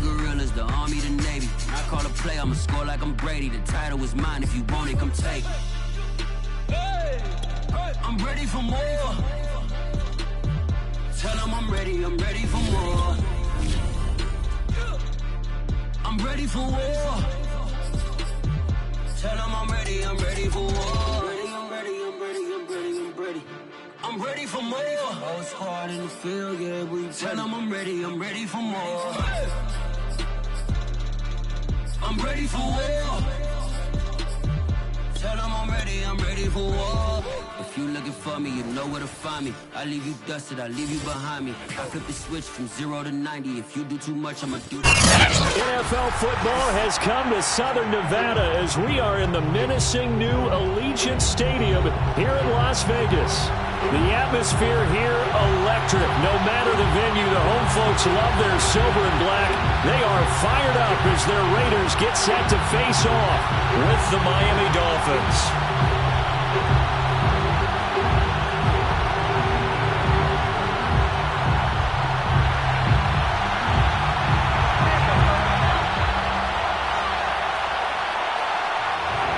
gorillas, the army, the navy. When I call a play, I'ma score like I'm Brady. The title is mine, if you want it, come take it. I'm ready for more. Tell them I'm ready for more. I'm ready for war. Tell them I'm ready for war. I'm ready for more. It's hard in the field, yeah, we tell them I'm ready for more. I'm ready for war. Tell them I'm ready for war. If you looking for me, you know where to find me. I leave you dusted, I leave you behind me. I flip the switch from 0 to 90. If you do too much, I'ma do NFL football has come to Southern Nevada as we are in the menacing new Allegiant Stadium here in Las Vegas. The atmosphere here, electric. No matter the venue, the home folks love their silver and black. They are fired up as their Raiders get set to face off with the Miami Dolphins.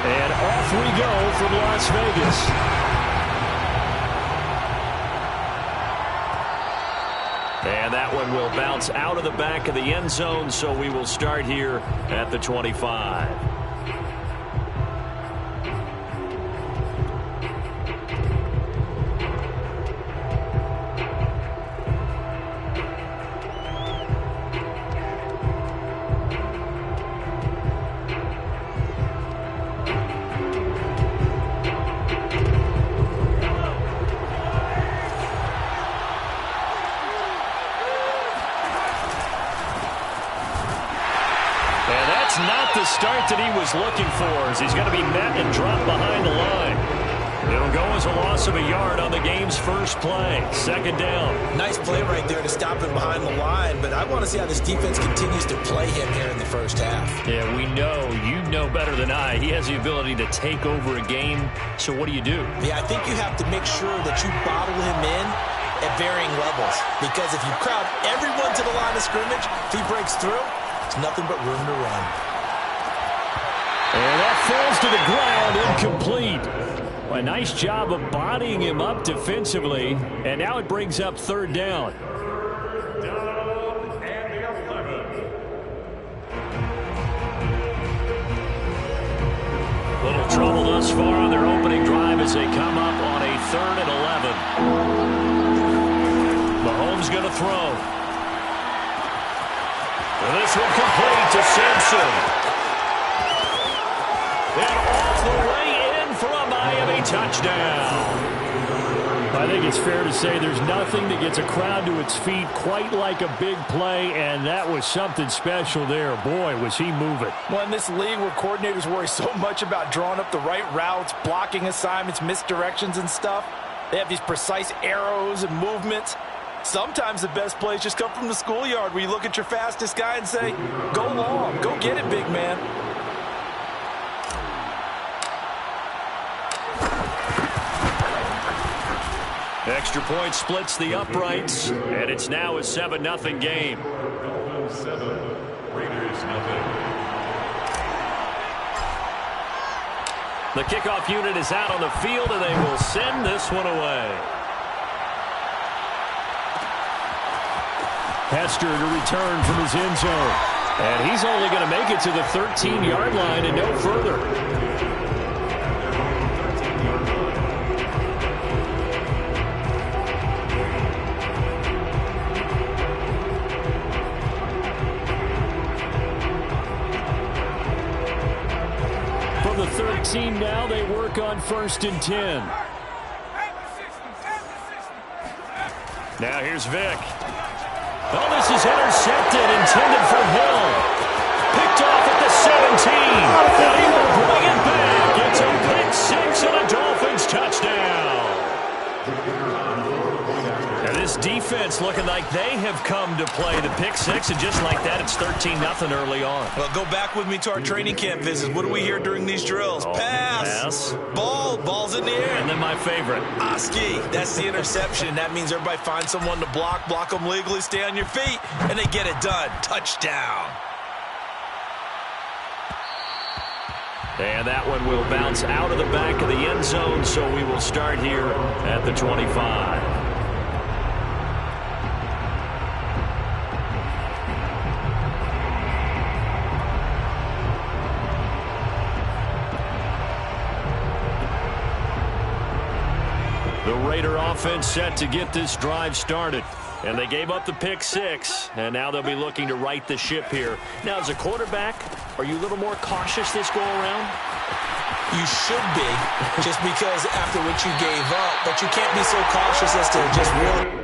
And off we go from Las Vegas. And that one will bounce out of the back of the end zone, so we will start here at the 25. Not the start that he was looking for, as he's going to be met and dropped behind the line. It'll go as a loss of a yard on the game's first play. Second down. Nice play right there to stop him behind the line, but I want to see how this defense continues to play him here in the first half. Yeah, we know. You know better than I. He has the ability to take over a game, so what do you do? Yeah, I think you have to make sure that you bottle him in at varying levels, because if you crowd everyone to the line of scrimmage, if he breaks through, it's nothing but room to run. And that falls to the ground, incomplete. A nice job of bodying him up defensively, and now it brings up third down. Little trouble thus far on their opening drive as they come up on a 3rd and 11. Mahomes going to throw. And this one complete to Simpson. And all the way in for a Miami touchdown. I think it's fair to say there's nothing that gets a crowd to its feet quite like a big play, and that was something special there. Boy, was he moving. Well, in this league where coordinators worry so much about drawing up the right routes, blocking assignments, misdirections and stuff, they have these precise arrows and movements. Sometimes the best plays just come from the schoolyard where you look at your fastest guy and say, go long, go get it, big man. Extra point splits the uprights, and it's now a 7-0 game. 7, Raiders nothing. The kickoff unit is out on the field, and they will send this one away. Hester to return from his end zone. And he's only going to make it to the 13-yard line and no further. From the 13 now, they work on 1st and 10. Now here's Vick. Oh, this is intercepted, intended for Hill. Picked off at the 17. And he will bring it back. It's a pick 6 and a Dolphins touchdown. And this defense looking like they have come to play the pick six, and just like that, it's 13-0 early on. Well, go back with me to our training camp visits. What do we hear during these drills? Pass. Ball's in the air. And then my favorite. Oski, that's the interception. That means everybody finds someone to block them legally, stay on your feet, and they get it done. Touchdown. And that one will bounce out of the back of the end zone, so we will start here at the 25. The Raider offense set to get this drive started. And they gave up the pick six, and now they'll be looking to right the ship here. Now, as a quarterback, are you a little more cautious this go-around? You should be, just because after what you gave up, but you can't be so cautious as to just really...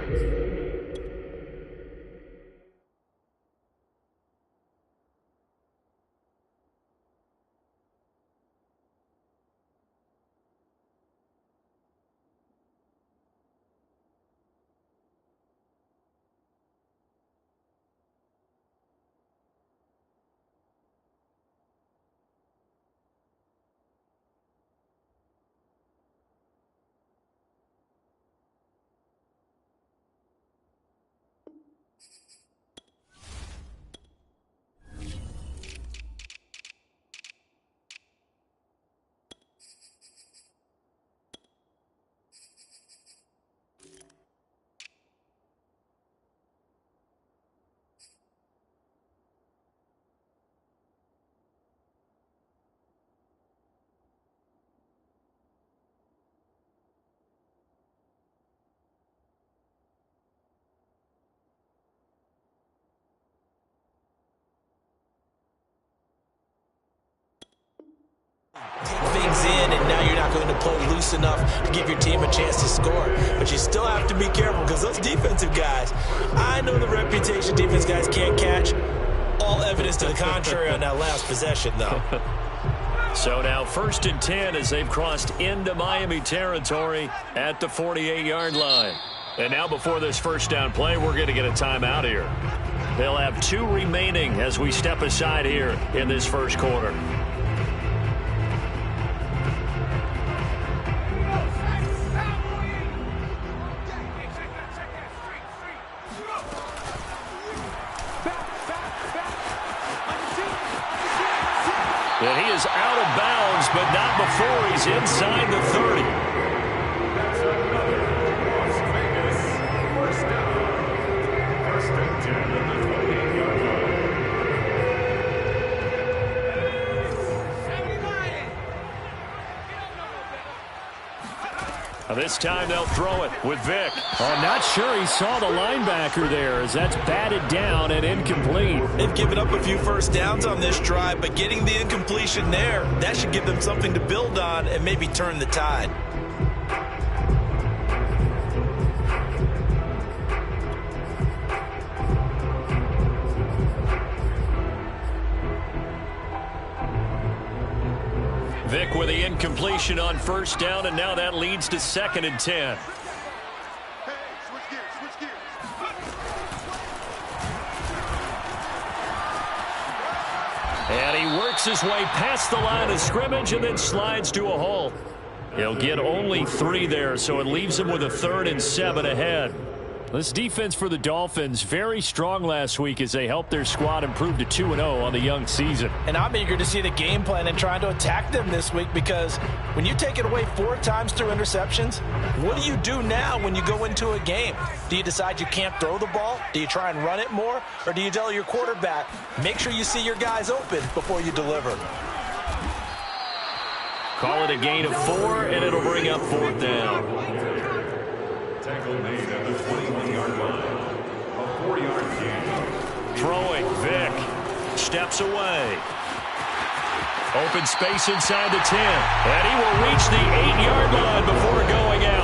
take things in, and now you're not going to play loose enough to give your team a chance to score. But you still have to be careful because those defensive guys, I know the reputation defense guys can't catch. All evidence to the contrary on that last possession, though. So now 1st and 10 as they've crossed into Miami territory at the 48-yard line. And now before this first down play, we're going to get a timeout here. They'll have 2 remaining as we step aside here in this first quarter. And he is out of bounds, but not before he's inside the 30. That's another Las Vegas first down. 1st and 10 at the 28-yard Now this time they'll throw it with Vic. I'm not sure he saw the linebacker there as that's batted down and incomplete. They've given up a few first downs on this drive, but getting the incompletion there, that should give them something to build on and maybe turn the tide. Vic with the incompletion on first down, and now that leads to 2nd and 10. And he works his way past the line of scrimmage and then slides to a halt. He'll get only 3 there, so it leaves him with a 3rd and 7 ahead. This defense for the Dolphins, very strong last week as they helped their squad improve to 2-0 on the young season. And I'm eager to see the game plan and trying to attack them this week, because when you take it away 4 times through interceptions, what do you do now when you go into a game? Do you decide you can't throw the ball? Do you try and run it more? Or do you tell your quarterback, make sure you see your guys open before you deliver? Call it a gain of 4, and it'll bring up 4th down. Tackle made at the 21-yard line. A 4-yard gain. Throwing, Vic steps away. Open space inside the 10. And he will reach the 8-yard line before going out.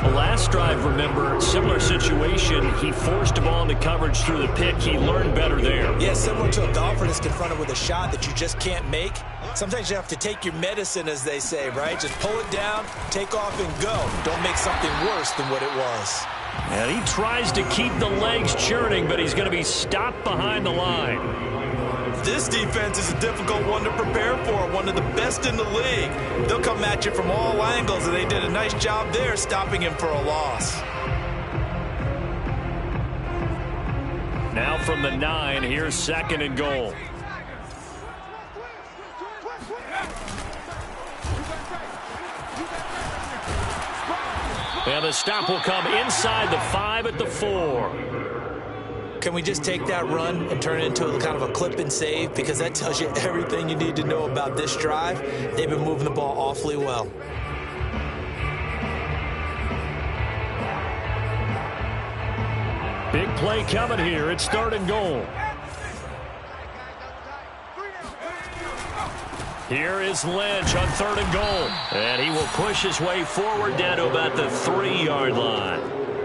The last drive, remember, similar situation. He forced the ball into coverage through the pick. He learned better there. Yeah, similar to a golfer that's confronted with a shot that you just can't make. Sometimes you have to take your medicine, as they say, right? Just pull it down, take off, and go. Don't make something worse than what it was. And he tries to keep the legs churning, but he's going to be stopped behind the line. This defense is a difficult one to prepare for, one of the best in the league. They'll come at you from all angles, and they did a nice job there stopping him for a loss. Now from the 9, here's 2nd and goal. And the stop will come inside the 5 at the 4. Can we just take that run and turn it into kind of a clip and save? Because that tells you everything you need to know about this drive. They've been moving the ball awfully well. Big play coming here. It's 3rd and goal. Here is Lynch on 3rd and goal. And he will push his way forward down to about the 3-yard line.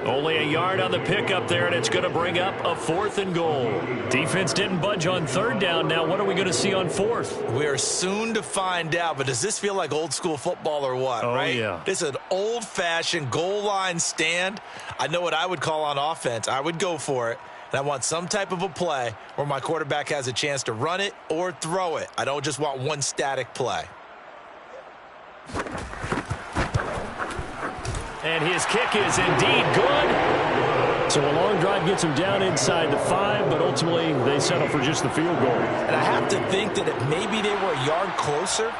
Only a yard on the pickup there, and it's going to bring up a 4th and goal. Defense didn't budge on 3rd down. Now what are we going to see on 4th? We are soon to find out, but does this feel like old school football or what, right? Yeah. This is an old-fashioned goal line stand. I know what I would call on offense. I would go for it. And I want some type of a play where my quarterback has a chance to run it or throw it. I don't just want one static play. And his kick is indeed good. So a long drive gets him down inside the 5, but ultimately they settle for just the field goal. And I have to think that if maybe they were a yard closer,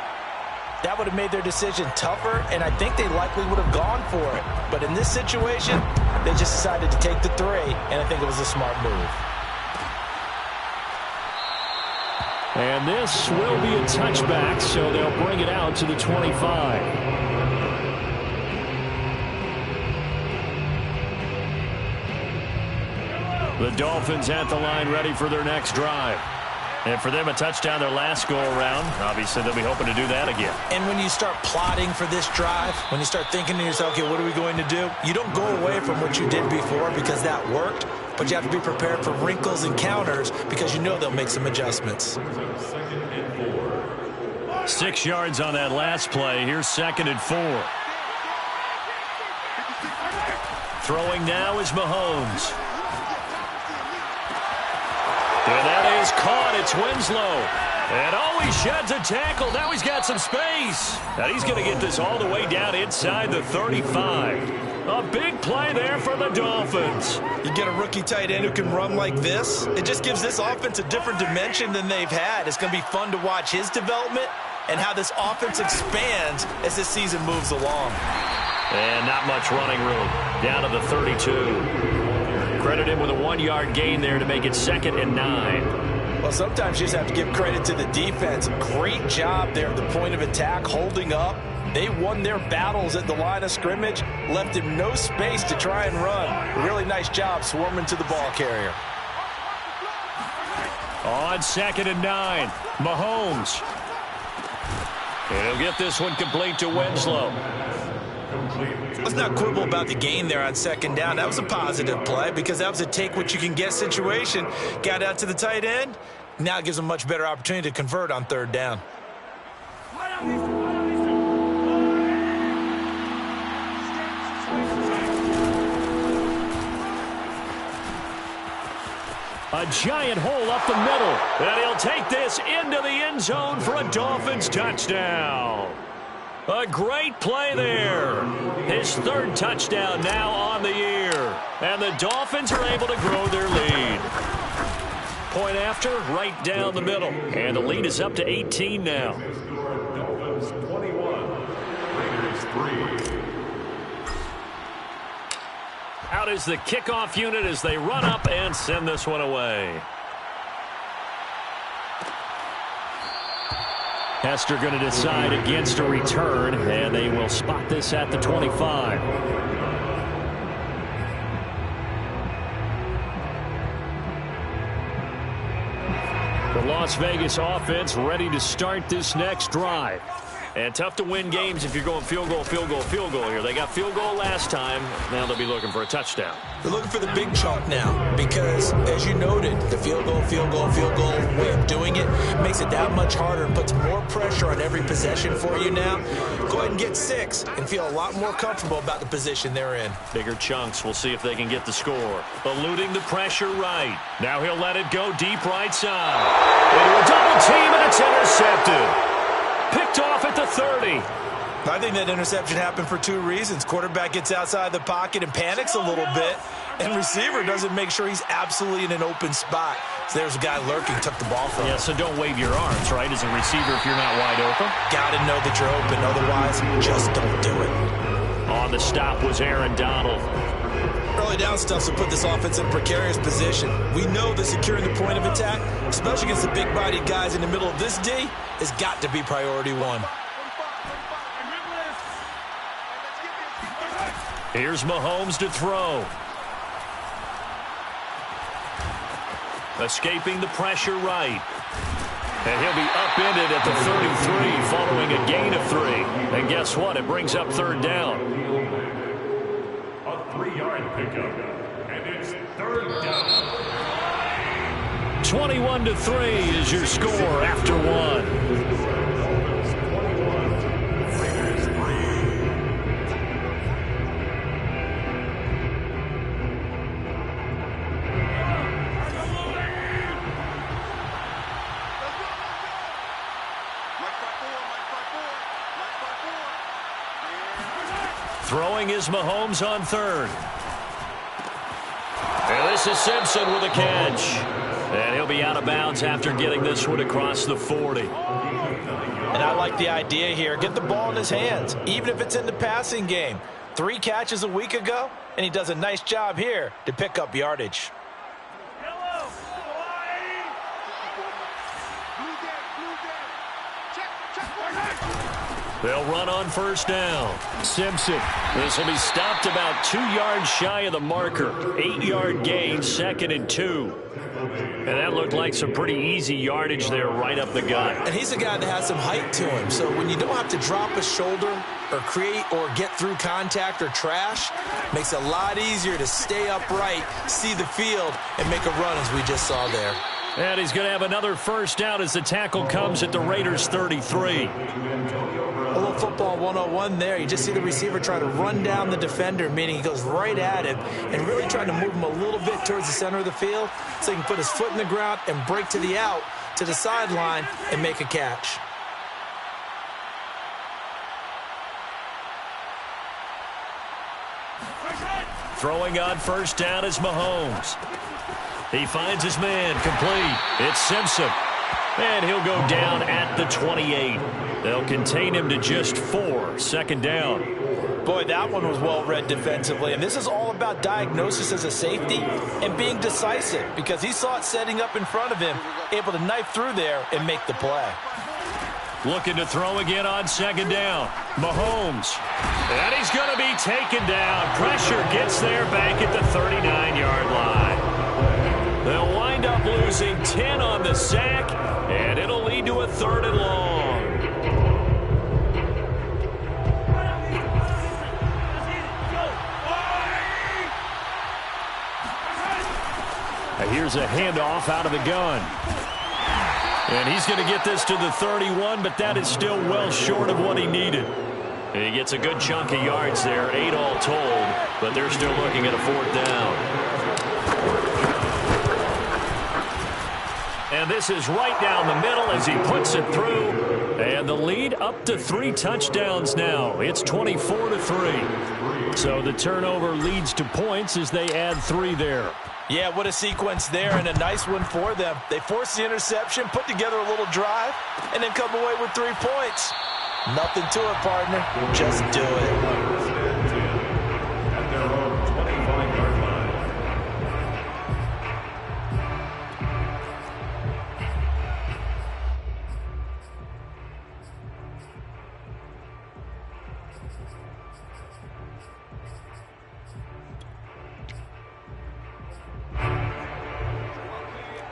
that would have made their decision tougher, and I think they likely would have gone for it. But in this situation, they just decided to take the 3, and I think it was a smart move. And this will be a touchback, so they'll bring it out to the 25. The Dolphins at the line ready for their next drive. And for them, a touchdown their last go-around. Obviously, they'll be hoping to do that again. And when you start plotting for this drive, when you start thinking to yourself, okay, what are we going to do? You don't go away from what you did before because that worked, but you have to be prepared for wrinkles and counters because you know they'll make some adjustments. 6 yards on that last play. Here's 2nd and 4. Throwing now is Mahomes. And that is caught. It's Winslow. And he sheds a tackle. Now he's got some space. And he's going to get this all the way down inside the 35. A big play there for the Dolphins. You get a rookie tight end who can run like this. It just gives this offense a different dimension than they've had. It's going to be fun to watch his development and how this offense expands as this season moves along. And not much running room. Down to the 32. Credit him with a 1-yard gain there to make it 2nd and 9. Well, sometimes you just have to give credit to the defense. Great job there at the point of attack, holding up. They won their battles at the line of scrimmage, left him no space to try and run. Really nice job swarming to the ball carrier. On 2nd and 9, Mahomes. And he'll get this one complete to Winslow. Let's not quibble about the gain there on 2nd down. That was a positive play because that was a take-what-you-can-get situation. Got out to the tight end. Now it gives them a much better opportunity to convert on 3rd down. A giant hole up the middle. And he'll take this into the end zone for a Dolphins touchdown. A great play there. His 3rd touchdown now on the year. And the Dolphins are able to grow their lead. Point after, right down the middle. And the lead is up to 18 now. Dolphins 21, Raiders 3. Out is the kickoff unit as they run up and send this one away. Hester going to decide against a return, and they will spot this at the 25. The Las Vegas offense ready to start this next drive. And tough to win games if you're going field goal, field goal, field goal here. They got field goal last time. Now they'll be looking for a touchdown. They're looking for the big chunk now because, as you noted, the field goal way of doing it makes it that much harder and puts more pressure on every possession for you now. Go ahead and get 6 and feel a lot more comfortable about the position they're in. Bigger chunks. We'll see if they can get the score. Eluding the pressure right. Now he'll let it go deep right side. Into a double team, and it's intercepted. Picked off at the 30. I think that interception happened for 2 reasons. Quarterback gets outside the pocket and panics a little bit, and receiver doesn't make sure he's absolutely in an open spot. So there's a guy lurking, took the ball from him. Yeah, so don't wave your arms, right, as a receiver if you're not wide open. Got to know that you're open. Otherwise, just don't do it. On the stop was Aaron Donald. Early down stuff to put this offense in a precarious position. We know that securing the point of attack, especially against the big-bodied guys in the middle of this D, has got to be priority 1. Here's Mahomes to throw. Escaping the pressure right. And he'll be upended at the 33 following a gain of 3. And guess what? It brings up 3rd down. A 3-yard pickup, and it's 3rd down. 21-3 is your score after 1. Throwing is Mahomes on 3rd. And this is Simpson with a catch. And he'll be out of bounds after getting this one across the 40. And I like the idea here. Get the ball in his hands, even if it's in the passing game. 3 catches a week ago, and he does a nice job here to pick up yardage. They'll run on 1st down. Simpson. This will be stopped about 2 yards shy of the marker. 8-yard gain, 2nd and 2. And that looked like some pretty easy yardage there right up the gut. And he's a guy that has some height to him. So when you don't have to drop a shoulder or create or get through contact or trash, makes it a lot easier to stay upright, see the field, and make a run as we just saw there. And he's going to have another 1st down as the tackle comes at the Raiders' 33. A little football 101 there. You just see the receiver try to run down the defender, meaning he goes right at him and really trying to move him a little bit towards the center of the field so he can put his foot in the ground and break to the out, to the sideline, and make a catch. Throwing on 1st down is Mahomes. He finds his man complete. It's Simpson. And he'll go down at the 28. They'll contain him to just 4. 2nd down. Boy, that one was well read defensively. And this is all about diagnosis as a safety and being decisive because he saw it setting up in front of him, able to knife through there and make the play. Looking to throw again on 2nd down. Mahomes. And he's going to be taken down. Pressure gets there back at the 39-yard line. They'll wind up losing 10 on the sack, and it'll lead to a 3rd and long. And here's a handoff out of the gun. And he's going to get this to the 31, but that is still well short of what he needed. And he gets a good chunk of yards there, 8 all told, but they're still looking at a 4th down. And this is right down the middle as he puts it through. And the lead up to 3 touchdowns now. It's 24-3. So the turnover leads to points as they add 3 there. Yeah, what a sequence there, and a nice one for them. They force the interception, put together a little drive, and then come away with 3 points. Nothing to it, partner. Just do it. At their own 25-yard line.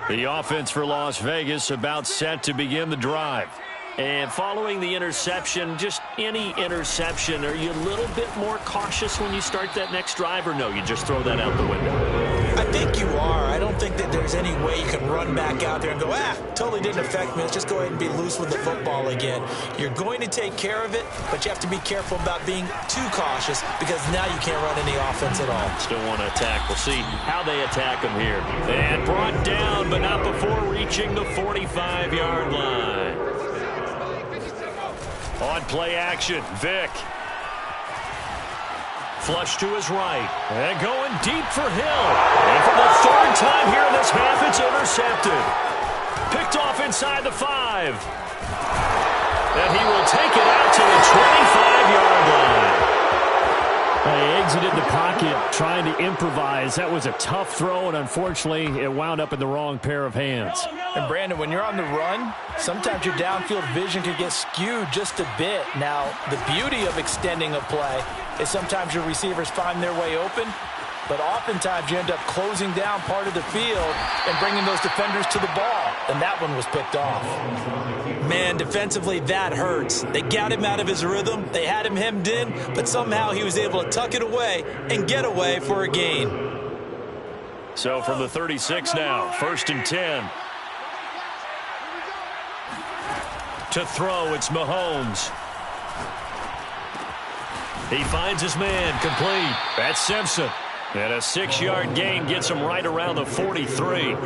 The offense for Las Vegas about set to begin the drive. And following the interception, just any interception, are you a little bit more cautious when you start that next drive, or no, you just throw that out the window? I think you are. I don't think that there's any way you can run back out there and go, totally didn't affect me. Let's just go ahead and be loose with the football again. You're going to take care of it, but you have to be careful about being too cautious because now you can't run any offense at all. Still want to attack. We'll see how they attack him here. And brought down, but not before reaching the 45-yard line. On play action, Vick. Flush to his right. And going deep for Hill. And for the third time here in this half, it's intercepted. Picked off inside the 5. And he will take it out to the 25-yard line. He exited the pocket trying to improvise. That was a tough throw, and unfortunately, it wound up in the wrong pair of hands. And, Brandon, when you're on the run, sometimes your downfield vision can get skewed just a bit. Now, the beauty of extending a play is sometimes your receivers find their way open, but oftentimes you end up closing down part of the field and bringing those defenders to the ball, and that one was picked off. Man, defensively, that hurts. They got him out of his rhythm. They had him hemmed in, but somehow he was able to tuck it away and get away for a gain. So from the 36 now, 1st and 10. To throw, it's Mahomes. He finds his man, complete. That's Simpson. And a 6-yard gain gets him right around the 43.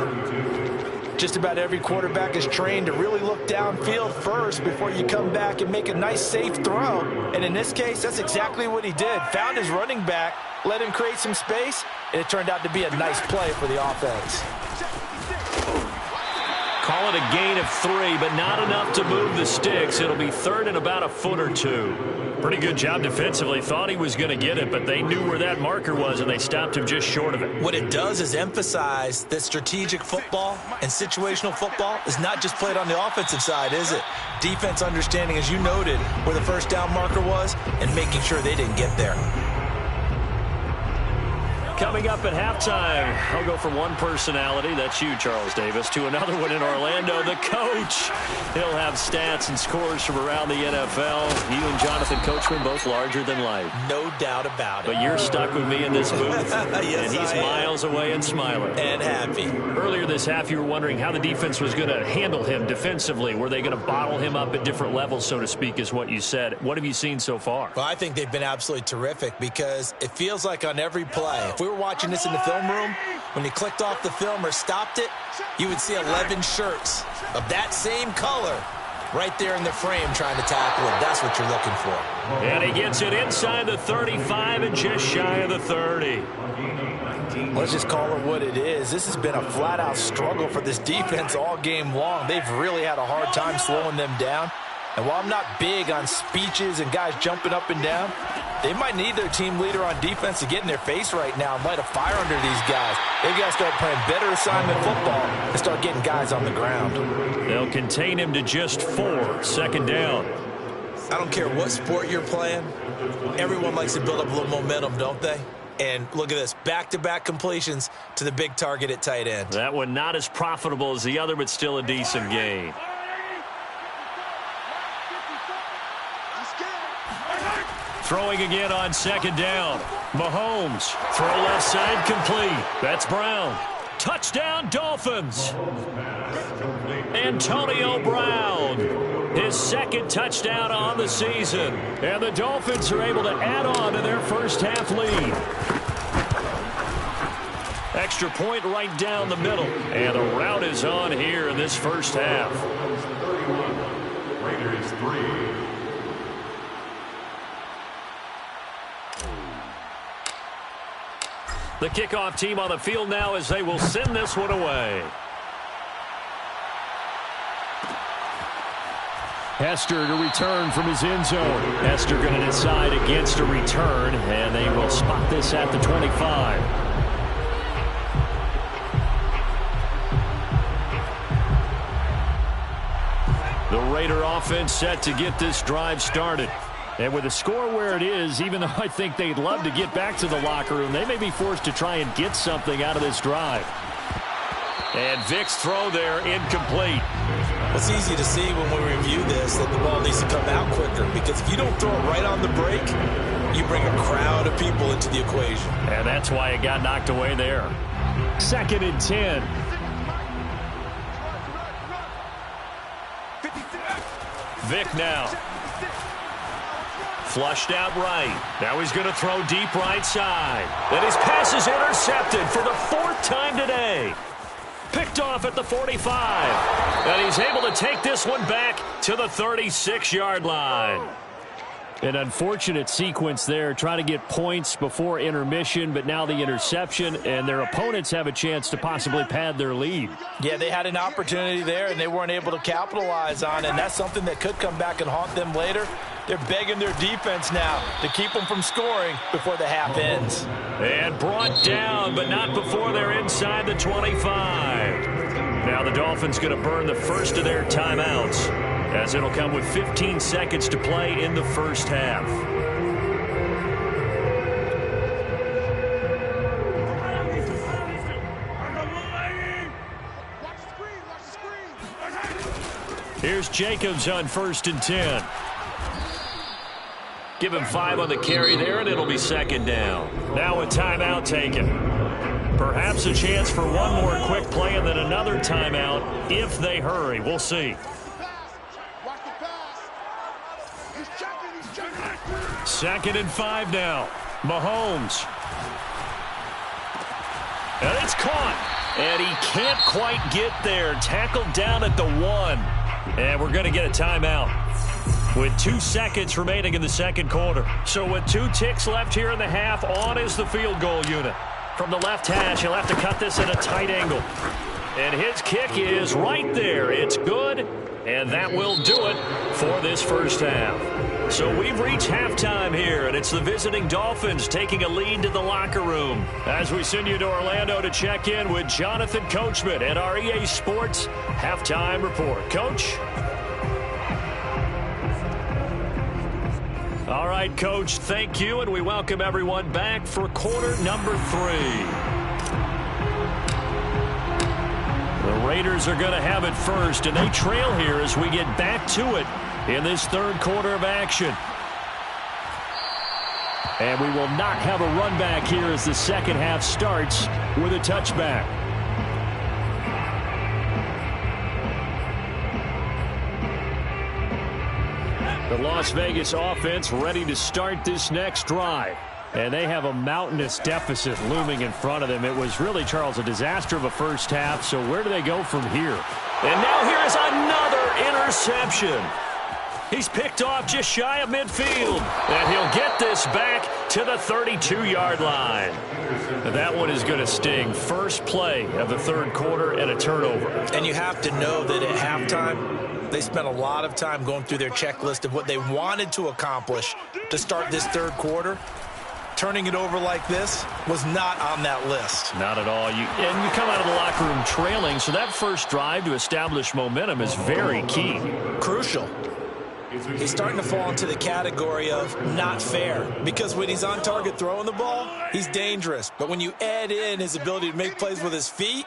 Just about every quarterback is trained to really look downfield first before you come back and make a nice, safe throw. And in this case, that's exactly what he did. Found his running back, let him create some space, and it turned out to be a nice play for the offense. Call it a gain of 3, but not enough to move the sticks. It'll be 3rd and about a foot or 2. Pretty good job defensively. Thought he was going to get it, but they knew where that marker was, and they stopped him just short of it. What it does is emphasize that strategic football and situational football is not just played on the offensive side, is it? Defense understanding, as you noted, where the first down marker was and making sure they didn't get there. Coming up at halftime, I'll go from one personality, that's you, Charles Davis, to another one in Orlando, the coach. He'll have stats and scores from around the NFL. You and Jonathan Coachman, both larger than life. No doubt about it. But you're stuck with me in this booth, yes, and he's miles away and smiling. And happy. Earlier this half, you were wondering how the defense was going to handle him defensively. Were they going to bottle him up at different levels, so to speak, is what you said. What have you seen so far? Well, I think they've been absolutely terrific because it feels like on every play, if we were watching this in the film room, when you clicked off the film or stopped it, you would see 11 shirts of that same color right there in the frame trying to tackle it. That's what you're looking for. And he gets it inside the 35 and just shy of the 30. Let's just call it what it is. This has been a flat-out struggle for this defense all game long. They've really had a hard time slowing them down. And while I'm not big on speeches and guys jumping up and down, they might need their team leader on defense to get in their face right now and light a fire under these guys. They've got to start playing better assignment football and start getting guys on the ground. They'll contain him to just 4, 2nd down. I don't care what sport you're playing. Everyone likes to build up a little momentum, don't they? And look at this, back-to-back completions to the big target at tight end. That one not as profitable as the other, but still a decent gain. Throwing again on 2nd down. Mahomes, throw left side, complete. That's Brown. Touchdown, Dolphins. Antonio Brown, his 2nd touchdown on the season. And the Dolphins are able to add on to their first half lead. Extra point right down the middle. And the route is on here in this first half. Raiders 3. The kickoff team on the field now as they will send this one away. Hester to return from his end zone. Hester going to decide against a return, and they will spot this at the 25. The Raider offense set to get this drive started. And with the score where it is, even though I think they'd love to get back to the locker room, they may be forced to try and get something out of this drive. And Vick's throw there incomplete. Well, it's easy to see when we review this that the ball needs to come out quicker, because if you don't throw it right on the break, you bring a crowd of people into the equation. And that's why it got knocked away there. 2nd and 10. Vic now. Flushed out right. Now he's going to throw deep right side. And his pass is intercepted for the 4th time today. Picked off at the 45. And he's able to take this one back to the 36-yard line. An unfortunate sequence there, trying to get points before intermission, but now the interception, and their opponents have a chance to possibly pad their lead. Yeah, they had an opportunity there, and they weren't able to capitalize on it, and that's something that could come back and haunt them later. They're begging their defense now to keep them from scoring before the half ends. And brought down, but not before they're inside the 25. Now the Dolphins going to burn the first of their timeouts, as it'll come with 15 seconds to play in the first half. Here's Jacobs on 1st and 10. Give him 5 on the carry there, and it'll be 2nd down. Now a timeout taken. Perhaps a chance for one more quick play and then another timeout if they hurry. We'll see. 2nd and 5 now. Mahomes. And it's caught. And he can't quite get there. Tackled down at the 1. And we're going to get a timeout with 2 seconds remaining in the 2nd quarter. So with 2 ticks left here in the half, on is the field goal unit. From the left hash, he'll have to cut this at a tight angle. And his kick is right there. It's good, and that will do it for this first half. So we've reached halftime here, and it's the visiting Dolphins taking a lead to the locker room. As we send you to Orlando to check in with Jonathan Coachman at our EA Sports Halftime Report. Coach? All right, Coach, thank you, and we welcome everyone back for quarter number 3. The Raiders are going to have it first, and they trail here as we get back to it in this 3rd quarter of action. And we will not have a run back here as the 2nd half starts with a touchback. The Las Vegas offense ready to start this next drive. And they have a mountainous deficit looming in front of them. It was really, Charles, a disaster of a first half. So where do they go from here? And now here is another interception. He's picked off just shy of midfield. And he'll get this back to the 32-yard line. And that one is going to sting. First play of the 3rd quarter and a turnover. And you have to know that at halftime, they spent a lot of time going through their checklist of what they wanted to accomplish to start this 3rd quarter. Turning it over like this was not on that list. Not at all. And you come out of the locker room trailing, so that first drive to establish momentum is very key. Crucial. He's starting to fall into the category of not fair, because when he's on target throwing the ball, he's dangerous. But when you add in his ability to make plays with his feet,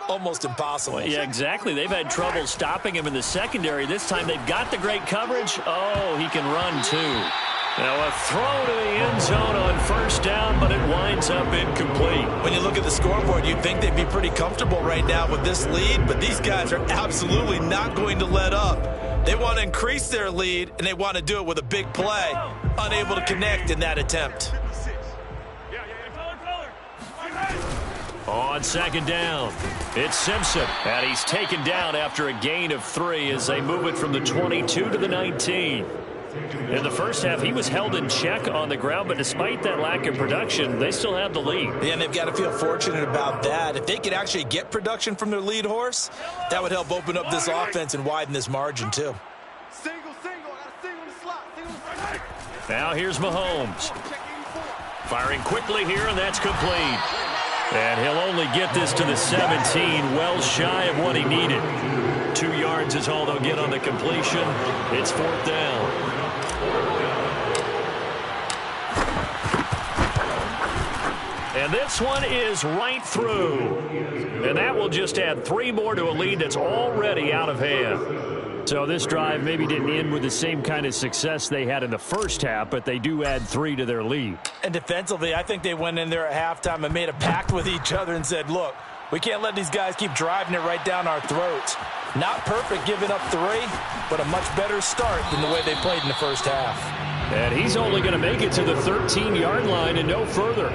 almost impossible. Well, yeah, exactly. They've had trouble stopping him in the secondary. This time they've got the great coverage. Oh, he can run too. Now a throw to the end zone on 1st down, but it winds up incomplete. When you look at the scoreboard, you'd think they'd be pretty comfortable right now with this lead, but these guys are absolutely not going to let up. They want to increase their lead, and they want to do it with a big play. Unable to connect in that attempt. On 2nd down, it's Simpson, and he's taken down after a gain of 3 as they move it from the 22 to the 19. In the first half, he was held in check on the ground, but despite that lack of production, they still have the lead. Yeah, and they've got to feel fortunate about that. If they could actually get production from their lead horse, that would help open up this offense and widen this margin, too. Now here's Mahomes. Firing quickly here, and that's complete. And he'll only get this to the 17, well shy of what he needed. 2 yards is all they'll get on the completion. It's 4th down. And this one is right through. And that will just add 3 more to a lead that's already out of hand. So this drive maybe didn't end with the same kind of success they had in the first half, but they do add 3 to their lead. And defensively, I think they went in there at halftime and made a pact with each other and said, look, we can't let these guys keep driving it right down our throats. Not perfect giving up 3, but a much better start than the way they played in the first half. And he's only going to make it to the 13-yard line and no further.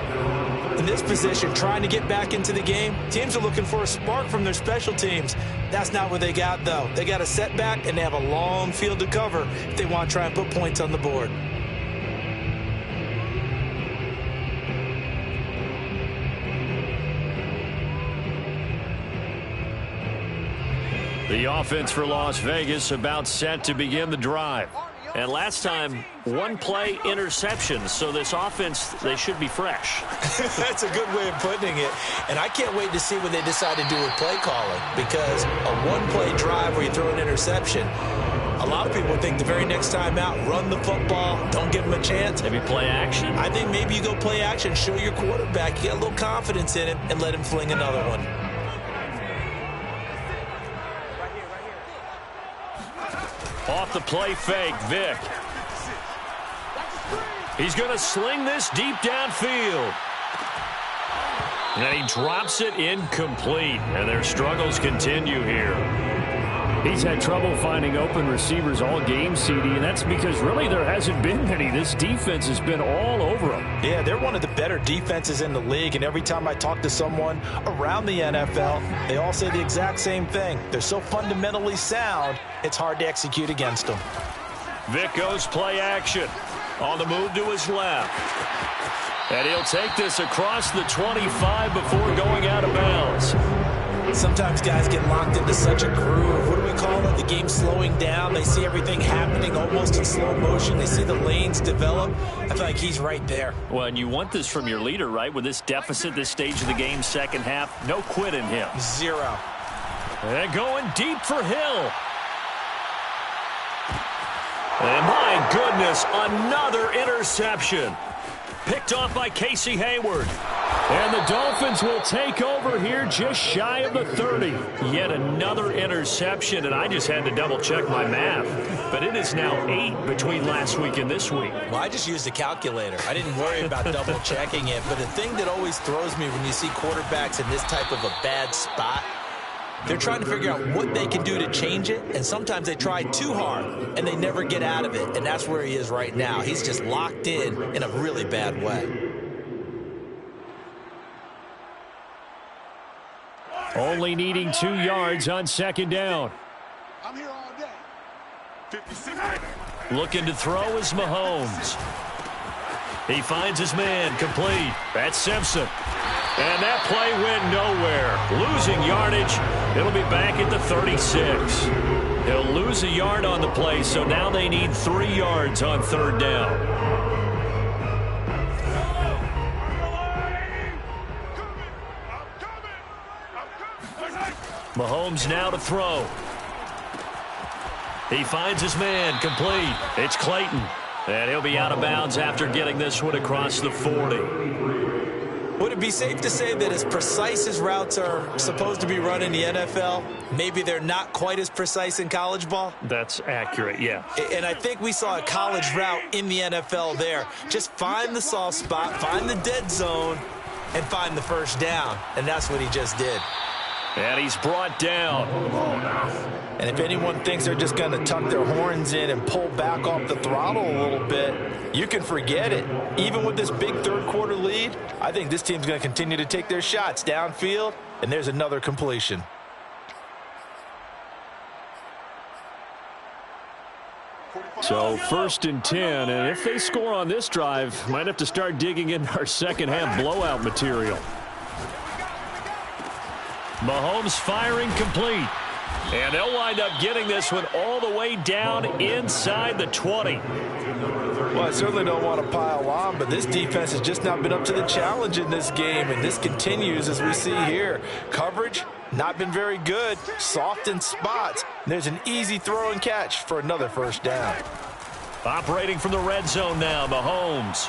In this position, trying to get back into the game, teams are looking for a spark from their special teams. That's not what they got, though. They got a setback, and they have a long field to cover if they want to try and put points on the board. The offense for Las Vegas about set to begin the drive. And last time, 1-play interception. So this offense, they should be fresh. That's a good way of putting it. And I can't wait to see what they decide to do with play calling. Because a 1-play drive where you throw an interception, a lot of people think the very next time out, run the football, don't give them a chance. Maybe play action. I think maybe you go play action, show your quarterback, you get a little confidence in him, and let him fling another one. Off the play fake, Vic. He's going to sling this deep downfield. And he drops it incomplete. And their struggles continue here. He's had trouble finding open receivers all game, CD, and that's because really there hasn't been many. This defense has been all over them. Yeah, they're one of the better defenses in the league, and every time I talk to someone around the NFL, they all say the exact same thing. They're so fundamentally sound, it's hard to execute against them. Vic goes play action. On the move to his left. And he'll take this across the 25 before going out of bounds. Sometimes guys get locked into such a groove. What do we call it? The game slowing down. They see everything happening almost in slow motion. They see the lanes develop. I feel like he's right there. Well, and you want this from your leader, right? With this deficit, this stage of the game, second half, no quit in him. 0. And going deep for Hill. And my goodness, another interception. Picked off by Casey Hayward. And the Dolphins will take over here just shy of the 30. Yet another interception, and I just had to double-check my math. But it is now 8 between last week and this week. Well, I just used a calculator. I didn't worry about double-checking it. But the thing that always throws me when you see quarterbacks in this type of a bad spot, they're trying to figure out what they can do to change it, and sometimes they try too hard, and they never get out of it, and that's where he is right now. He's just locked in a really bad way. Only needing 2 yards on second down. I'm here all day. 56. Looking to throw is Mahomes. He finds his man, complete. That's Simpson. And that play went nowhere. Losing yardage. It'll be back at the 36. He'll lose a yard on the play, so now they need 3 yards on third down. Mahomes now to throw. He finds his man, complete. It's Clayton. And he'll be out of bounds after getting this one across the 40. Would it be safe to say that as precise as routes are supposed to be run in the NFL, maybe they're not quite as precise in college ball? That's accurate, yeah. And I think we saw a college route in the NFL there. Just find the soft spot, find the dead zone, and find the first down. And that's what he just did. And he's brought down. And if anyone thinks they're just going to tuck their horns in and pull back off the throttle a little bit, you can forget it. Even with this big third-quarter lead, I think this team's going to continue to take their shots downfield, and there's another completion. So 1st and 10, and if they score on this drive, might have to start digging into our second-half blowout material. Mahomes firing complete. And they'll wind up getting this one all the way down inside the 20. Well, I certainly don't want to pile on, but this defense has just not been up to the challenge in this game, and this continues as we see here. Coverage, not been very good, soft in spots. And there's an easy throw and catch for another first down. Operating from the red zone now, Mahomes.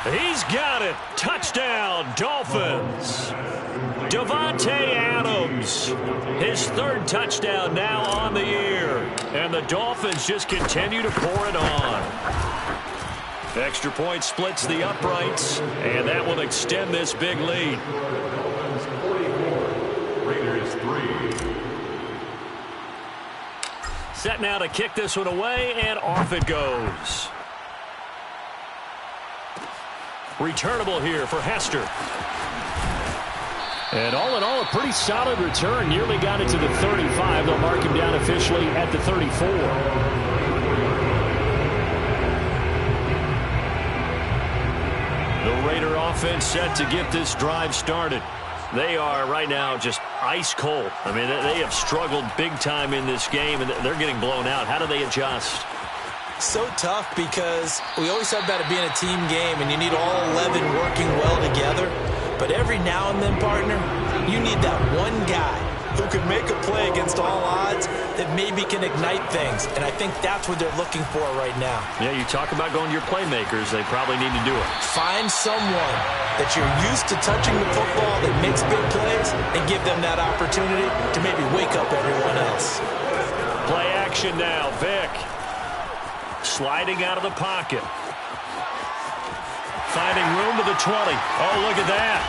He's got it. Touchdown, Dolphins. Davante Adams, his third touchdown now on the year. And the Dolphins just continue to pour it on. Extra point splits the uprights, and that will extend this big lead. Raiders 3. Set now to kick this one away, and off it goes. Returnable here for Hester. And all in all, a pretty solid return. Nearly got it to the 35. They'll mark him down officially at the 34. The Raider offense set to get this drive started. They are right now just ice cold. I mean, they have struggled big time in this game, and they're getting blown out. How do they adjust? So tough because we always talk about it being a team game, and you need all 11 working well together. But every now and then, partner, you need that one guy who can make a play against all odds that maybe can ignite things. And I think that's what they're looking for right now. Yeah, you talk about going to your playmakers. They probably need to do it. Find someone that you're used to touching the football that makes big plays and give them that opportunity to maybe wake up everyone else. Play action now. Vic sliding out of the pocket. Finding room to the 20. Oh, look at that.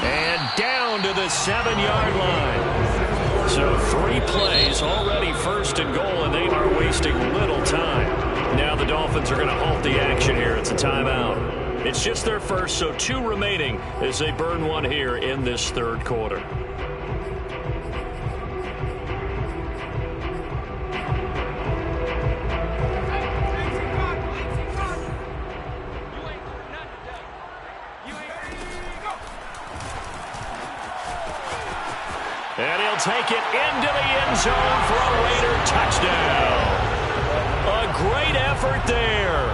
And down to the 7-yard line. So 3 plays already first and goal, and they are wasting little time. Now the Dolphins are going to halt the action here. It's a timeout. It's just their first, so 2 remaining as they burn one here in this third quarter. And he'll take it into the end zone for a Raider touchdown. A great effort there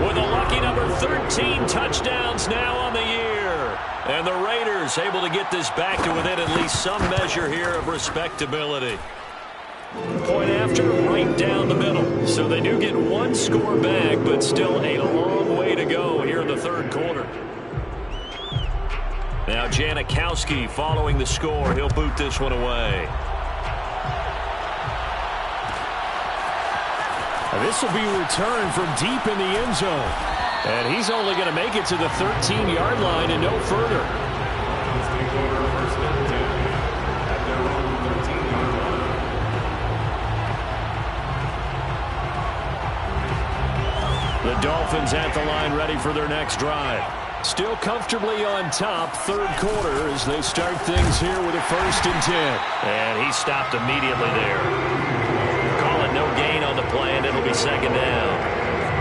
with a lucky number 13 touchdowns now on the year. And the Raiders able to get this back to within at least some measure here of respectability. Point after, right down the middle. So they do get 1 score back, but still a long way to go here in the third quarter. Now Janikowski following the score. He'll boot this one away. And this will be returned from deep in the end zone. And he's only going to make it to the 13-yard line and no further. First and 10 at their own 13-yard line. The Dolphins at the line ready for their next drive. Still comfortably on top, third quarter, as they start things here with a 1st and 10. And he stopped immediately there. Call it no gain on the play, and it'll be 2nd down.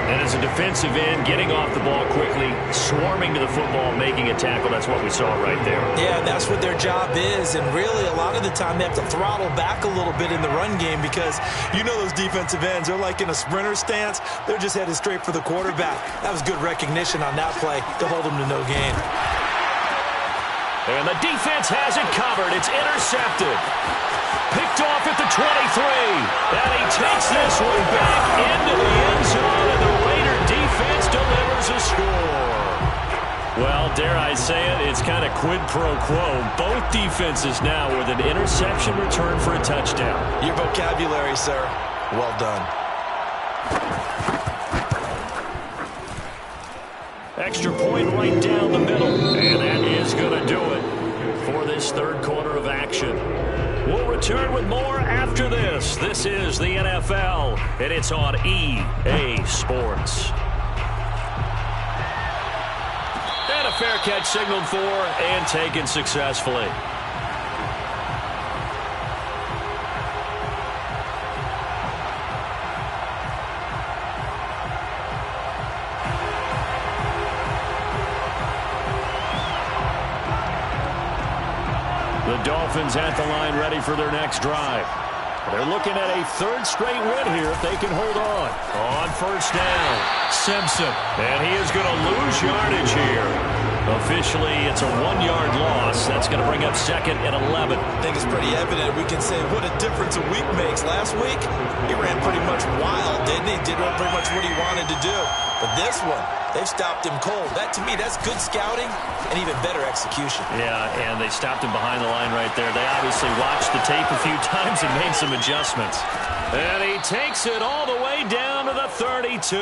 And as a defensive end, getting off the ball quickly, swarming to the football, making a tackle, that's what we saw right there. Yeah, that's what their job is, and really a lot of the time they have to throttle back a little bit in the run game because you know those defensive ends, they're like in a sprinter stance. They're just headed straight for the quarterback. That was good recognition on that play to hold them to no gain. And the defense has it covered. It's intercepted. Picked off at the 23. And he takes this one back into the end zone, and the Raider defense delivers a score. Well, dare I say it, it's kind of quid pro quo. Both defenses now with an interception return for a touchdown. Your vocabulary, sir. Well done. Extra point right down the middle. And that is going to do it for this third quarter of action. We'll return with more after this. This is the NFL, and it's on EA Sports. And a fair catch signaled for and taken successfully. The Dolphins at the line ready for their next drive. They're looking at a 3rd straight win here if they can hold on. On 1st down, Simpson. And he is going to lose yardage here. Officially, it's a 1-yard loss. That's going to bring up 2nd and 11. I think it's pretty evident. We can say what a difference a week makes. Last week, he ran pretty much wild, didn't he? Did pretty much what he wanted to do. But this one, they've stopped him cold. That, to me, that's good scouting and even better execution. Yeah, and they stopped him behind the line right there. They obviously watched the tape a few times and made some adjustments. And he takes it all the way down to the 32.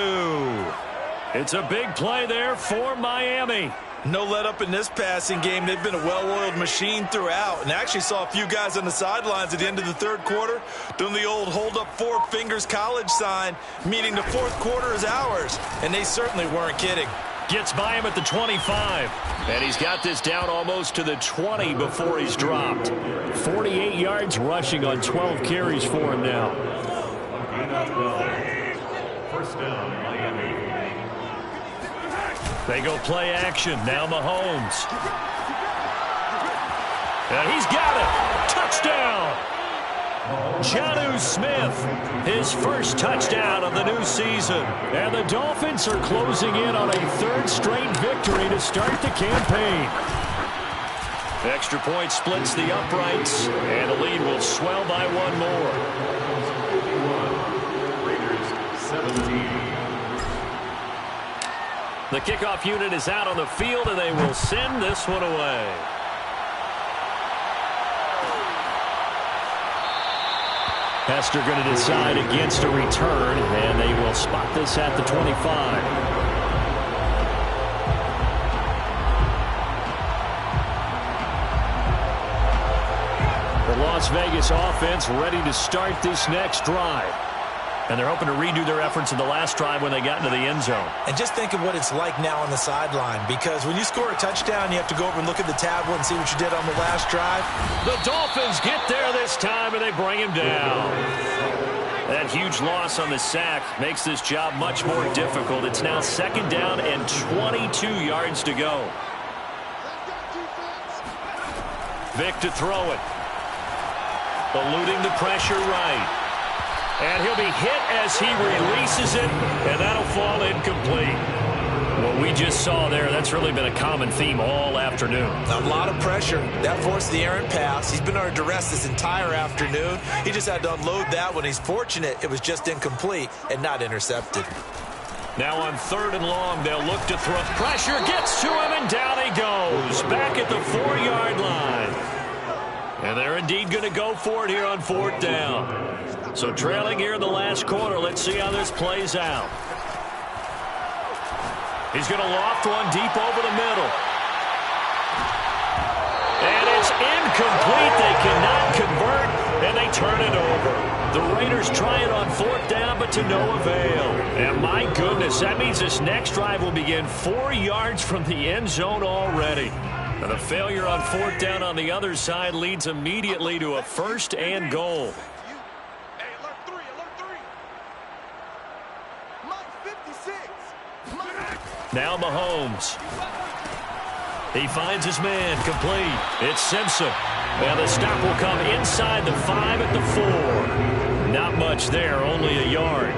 It's a big play there for Miami. No let up in this passing game. They've been a well-oiled machine throughout. And actually saw a few guys on the sidelines at the end of the third quarter doing the old hold up 4 fingers college sign, meaning the fourth quarter is ours. And they certainly weren't kidding. Gets by him at the 25. And he's got this down almost to the 20 before he's dropped. 48 yards rushing on 12 carries for him now. First down, Miami. They go play action. Now Mahomes. And he's got it. Touchdown. Jonnu Smith, his first touchdown of the new season. And the Dolphins are closing in on a 3rd straight victory to start the campaign. Extra point splits the uprights, and the lead will swell by 1 more. Raiders 17. The kickoff unit is out on the field, and they will send this one away. Hester going to decide against a return, and they will spot this at the 25. The Las Vegas offense ready to start this next drive. And they're hoping to redo their efforts in the last drive when they got into the end zone. And just think of what it's like now on the sideline, because when you score a touchdown, you have to go over and look at the tablet and see what you did on the last drive. The Dolphins get there this time, and they bring him down. That huge loss on the sack makes this job much more difficult. It's now 2nd down and 22 yards to go. Vic to throw it. Eluding the pressure right. And he'll be hit as he releases it, and that'll fall incomplete. What we just saw there, that's really been a common theme all afternoon. A lot of pressure. That forced the errant pass. He's been under duress this entire afternoon. He just had to unload that one. He's fortunate it was just incomplete and not intercepted. Now on 3rd and long, they'll look to throw. Pressure gets to him, and down he goes. Back at the 4-yard line. And they're indeed going to go for it here on 4th down. So trailing here in the last quarter. Let's see how this plays out. He's going to loft one deep over the middle. And it's incomplete. They cannot convert, and they turn it over. The Raiders try it on 4th down, but to no avail. And my goodness, that means this next drive will begin 4 yards from the end zone already. And the failure on 4th down on the other side leads immediately to a 1st and goal. Now Mahomes. He finds his man complete. It's Simpson. And the stop will come inside the 5 at the 4. Not much there, only a yard.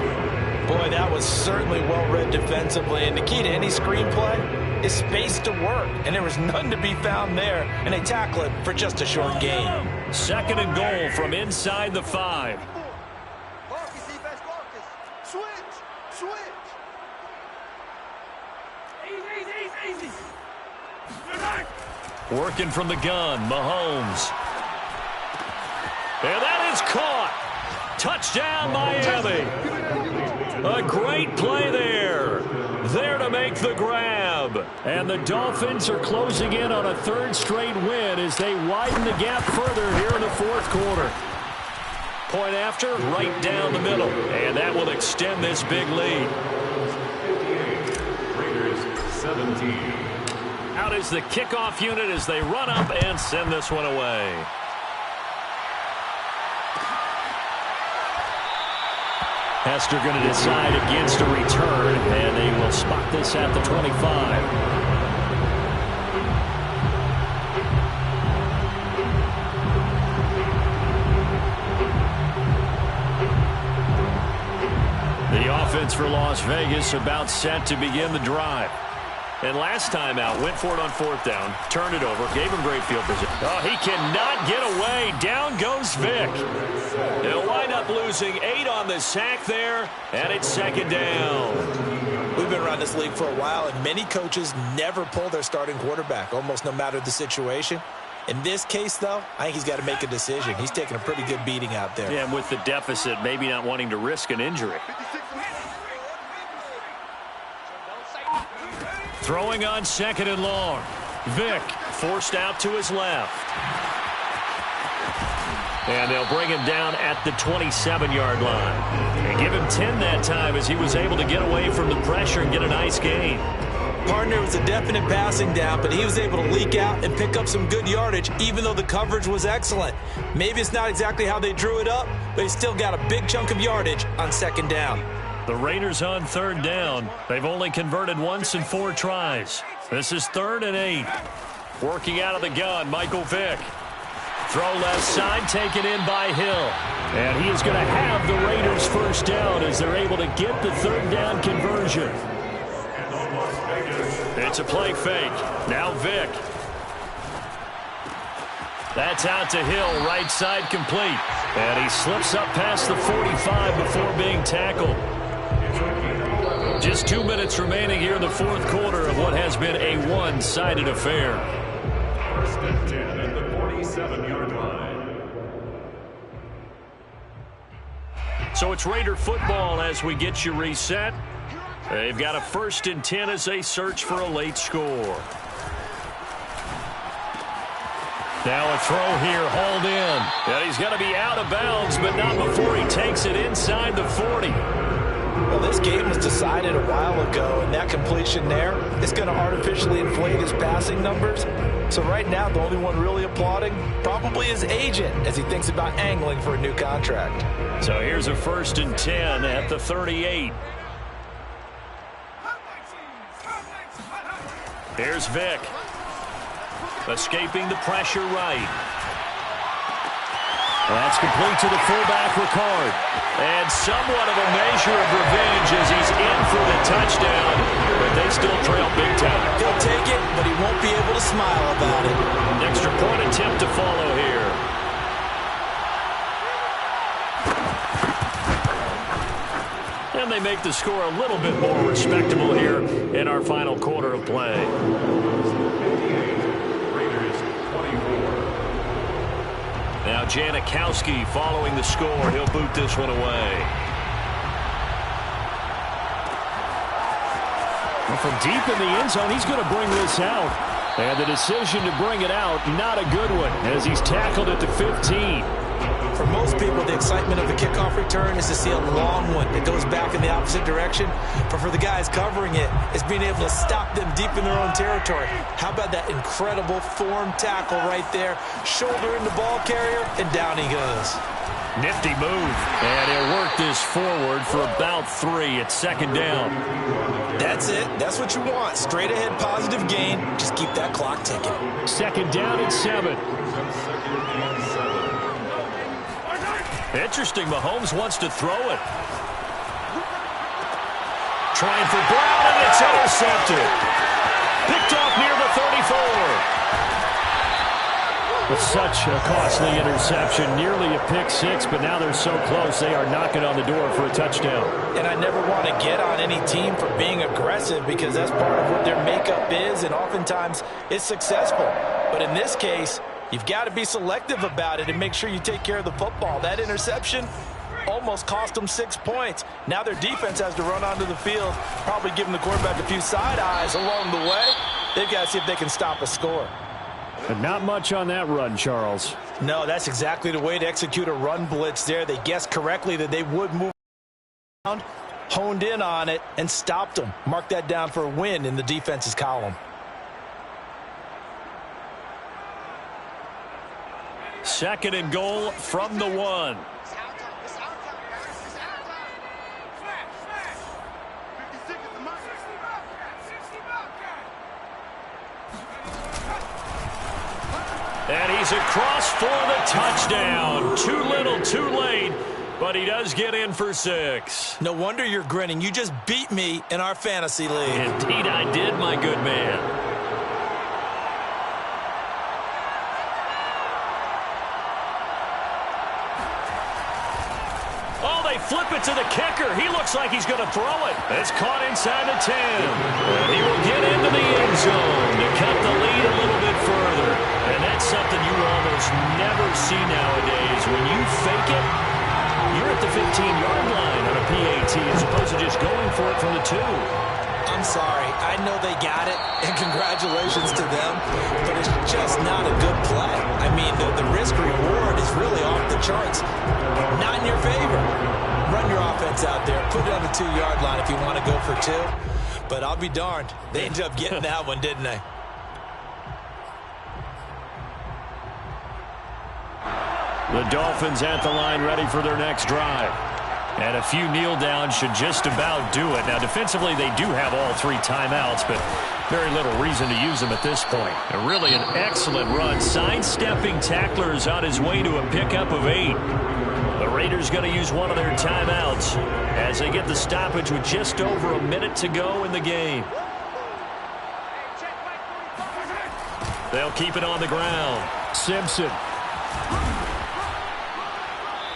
Boy, that was certainly well-read defensively. And the key to any screenplay is space to work. And there was none to be found there. And they tackle it for just a short gain. 2nd and goal from inside the 5. Working from the gun, Mahomes. And that is caught. Touchdown, Miami. A great play there. There to make the grab. And the Dolphins are closing in on a 3rd straight win as they widen the gap further here in the 4th quarter. Point after, right down the middle. And that will extend this big lead. Raiders 17. Out is the kickoff unit as they run up and send this one away. Hester going to decide against a return, and they will spot this at the 25. The offense for Las Vegas about set to begin the drive. And last time out, went for it on 4th down, turned it over, gave him great field position. Oh, he cannot get away. Down goes Vic. He'll wind up losing 8 on the sack there, and it's 2nd down. We've been around this league for a while, and many coaches never pull their starting quarterback, almost no matter the situation. In this case, though, I think he's got to make a decision. He's taking a pretty good beating out there. Yeah, and with the deficit, maybe not wanting to risk an injury. Throwing on 2nd and long. Vic forced out to his left. And they'll bring him down at the 27-yard line. And give him 10 that time as he was able to get away from the pressure and get a nice gain. Partner was a definite passing down, but he was able to leak out and pick up some good yardage, even though the coverage was excellent. Maybe it's not exactly how they drew it up, but he still got a big chunk of yardage on 2nd down. The Raiders on 3rd down. They've only converted once in 4 tries. This is 3rd and 8. Working out of the gun, Michael Vick. Throw left side, taken in by Hill. And he is going to have the Raiders 1st down as they're able to get the 3rd down conversion. It's a play fake. Now Vick. That's out to Hill, right side complete. And he slips up past the 45 before being tackled. Just 2 minutes remaining here in the 4th quarter of what has been a one-sided affair. 1st and 10 at the 47-yard line. So it's Raider football as we get you reset. They've got a 1st and 10 as they search for a late score. Now a throw here, hauled in. And he's going to be out of bounds, but not before he takes it inside the 40. Well, this game was decided a while ago, and that completion there is going to artificially inflate his passing numbers. So right now, the only one really applauding probably his agent as he thinks about angling for a new contract. So here's a 1st and 10 at the 38. Here's Vick. Escaping the pressure right. That's complete to the fullback, Ricard. And somewhat of a measure of revenge as he's in for the touchdown, but they still trail big time. He'll take it, but he won't be able to smile about it. An extra point attempt to follow here. And they make the score a little bit more respectable here in our final quarter of play. Now Janikowski following the score. He'll boot this one away. Well, from deep in the end zone, he's going to bring this out. And the decision to bring it out, not a good one, as he's tackled at the 15. For most people, the excitement of the kickoff return is to see a long one that goes back in the opposite direction. But for the guys covering it, it's being able to stop them deep in their own territory. How about that incredible form tackle right there? Shoulder in the ball carrier, and down he goes. Nifty move. And he'll work this forward for about 3 at 2nd down. That's it. That's what you want. Straight ahead positive gain. Just keep that clock ticking. 2nd down at 7. Interesting, Mahomes wants to throw it. Trying for Brown, and it's intercepted. Picked off near the 34. But such a costly interception, nearly a pick 6, but now they're so close they are knocking on the door for a touchdown. And I never want to get on any team for being aggressive because that's part of what their makeup is, and oftentimes it's successful. But in this case, you've got to be selective about it and make sure you take care of the football. That interception almost cost them 6 points. Now their defense has to run onto the field, probably giving the quarterback a few side eyes along the way. They've got to see if they can stop a score. But not much on that run, Charles. No, that's exactly the way to execute a run blitz there. They guessed correctly that they would move around, honed in on it, and stopped them. Mark that down for a win in the defense's column. Second and goal from the 1. And he's across for the touchdown. Too little, too late. but he does get in for 6. No wonder you're grinning. You just beat me in our fantasy league. Indeed I did, my good man. Oh, they flip it to the kicker. He looks like he's going to throw it. It's caught inside the 10. And he will get into the end zone to cut the lead a little bit further. And that's something you almost never see nowadays. When you fake it, you're at the 15-yard line on a PAT as opposed to just going for it from the 2. I'm sorry. I know they got it, and congratulations to them, but it's just not a good play. I mean, the risk-reward is really off the charts. Not in your favor. Run your offense out there. Put it on the 2-yard line if you want to go for 2. But I'll be darned. They ended up getting that one, didn't they? The Dolphins at the line ready for their next drive. And a few kneel downs should just about do it. Now, defensively, they do have all 3 timeouts, but very little reason to use them at this point. And really an excellent run. Sidestepping tacklers on his way to a pickup of 8. The Raiders going to use one of their timeouts as they get the stoppage with just over a minute to go in the game. They'll keep it on the ground. Simpson.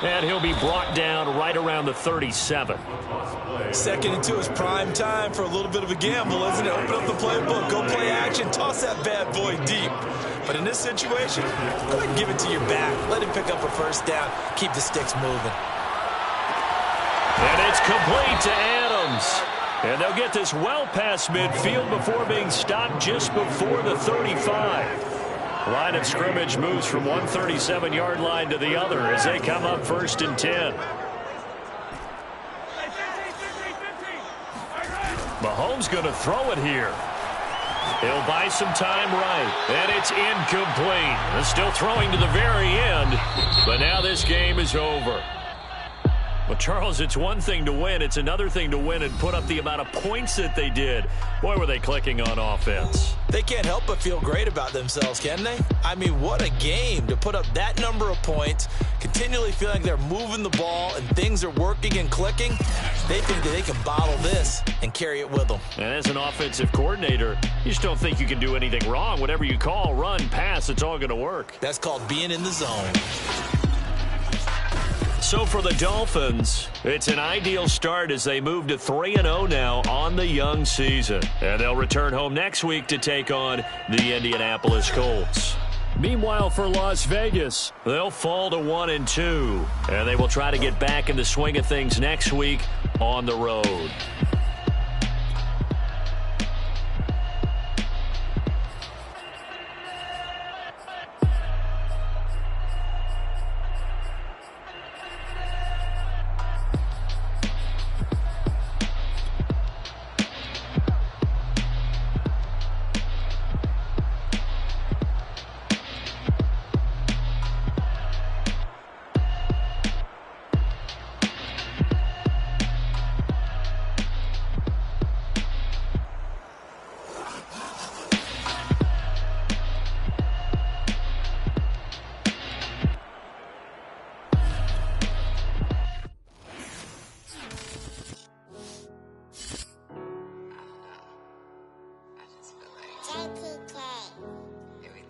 And he'll be brought down right around the 37. 2nd and 2 is prime time for a little bit of a gamble, isn't it? Open up the playbook, go play action, toss that bad boy deep. But in this situation, go ahead and give it to your back. Let him pick up a first down. Keep the sticks moving. And it's complete to Adams. And they'll get this well past midfield before being stopped just before the 35. Line of scrimmage moves from one 37-yard line to the other as they come up 1st and 10. Mahomes going to throw it here. He'll buy some time right. And it's incomplete. They're still throwing to the very end. But now this game is over. Well, Charles, it's one thing to win. It's another thing to win and put up the amount of points that they did. Boy, were they clicking on offense. They can't help but feel great about themselves, can they? I mean, what a game to put up that number of points, continually feeling like they're moving the ball and things are working and clicking. They think that they can bottle this and carry it with them. And as an offensive coordinator, you just don't think you can do anything wrong. Whatever you call, run, pass, it's all going to work. That's called being in the zone. So for the Dolphins, it's an ideal start as they move to 3-0 now on the young season. And they'll return home next week to take on the Indianapolis Colts. Meanwhile, for Las Vegas, they'll fall to 1-2. And they will try to get back in the swing of things next week on the road.